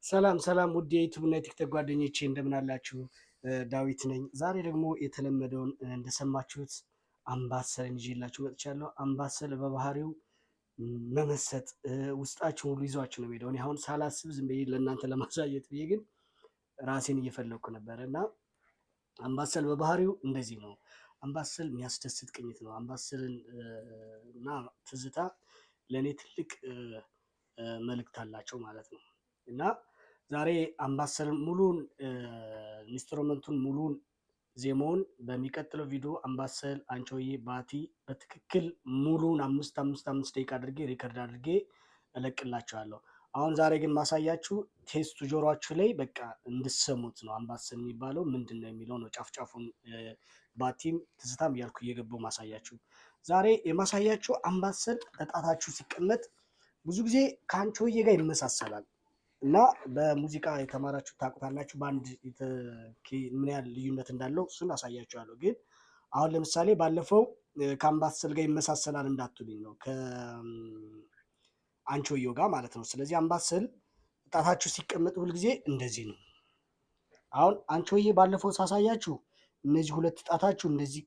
ሰላም ሰላም ውድ የዩቲዩብ እና የቲክቶክ ጓደኞቼ እንደምን አላችሁ? ዳዊት ነኝ። ዛሬ ደግሞ የተለመደውን እንደሰማችሁት አምባሰልን ይዤላችሁ መጥቻለሁ። አምባሰል በባህሪው መመሰጥ ውስጣችሁን ሁሉ ይዟችሁ ነው የሚሄደው። እኔ አሁን ሳላስብ ዝም ብዬ ለእናንተ ለማሳየት ብዬ ግን ራሴን እየፈለግኩ ነበረ እና አምባሰል በባህሪው እንደዚህ ነው። አምባሰል የሚያስደስት ቅኝት ነው። አምባሰልን እና ትዝታ ለእኔ ትልቅ መልእክት አላቸው ማለት ነው እና ዛሬ አምባሰልን ሙሉን ኢንስትሩመንቱን ሙሉን ዜማውን በሚቀጥለው ቪዲዮ አምባሰል፣ አንቾዬ፣ ባቲ በትክክል ሙሉን አምስት ደቂቃ አድርጌ ሪከርድ አድርጌ እለቅላችኋለሁ። አሁን ዛሬ ግን ማሳያችሁ ቴስቱ ጆሮአችሁ ላይ በቃ እንድሰሙት ነው። አምባሰል የሚባለው ምንድን ነው የሚለው ነው። ጫፍጫፉን ባቲም ትዝታም እያልኩ እየገባው ማሳያችሁ። ዛሬ የማሳያችሁ አምባሰል እጣታችሁ ሲቀመጥ ብዙ ጊዜ ከአንቾዬ ጋር ይመሳሰላል እና በሙዚቃ የተማራችሁ ታውቁታላችሁ። በአንድ ምን ያህል ልዩነት እንዳለው እሱን አሳያችኋለሁ። ግን አሁን ለምሳሌ ባለፈው ከአምባሰል ጋር ይመሳሰላል እንዳትሉኝ ነው፣ ከአንቾዬው ጋር ማለት ነው። ስለዚህ አምባሰል ጣታችሁ ሲቀመጥ ሁልጊዜ እንደዚህ ነው። አሁን አንቾዬ ባለፈው ሳሳያችሁ እነዚህ ሁለት ጣታችሁ እንደዚህ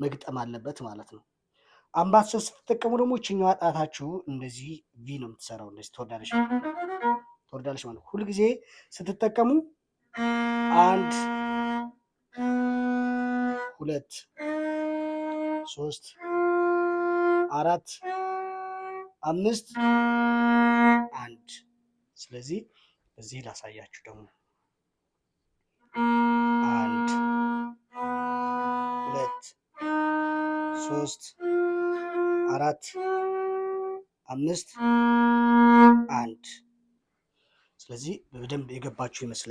መግጠም አለበት ማለት ነው። አምባሰል ስትጠቀሙ ደግሞ ይችኛዋ ጣታችሁ እንደዚህ ቪ ነው የምትሰራው። እንደዚህ ትወርዳለች ማለት ሁልጊዜ ስትጠቀሙ 1 2 3 4 5 1 ስለዚህ እዚህ ላሳያችሁ ደግሞ 1 2 3 4 5 1 ስለዚህ በደንብ የገባችሁ ይመስለኛል።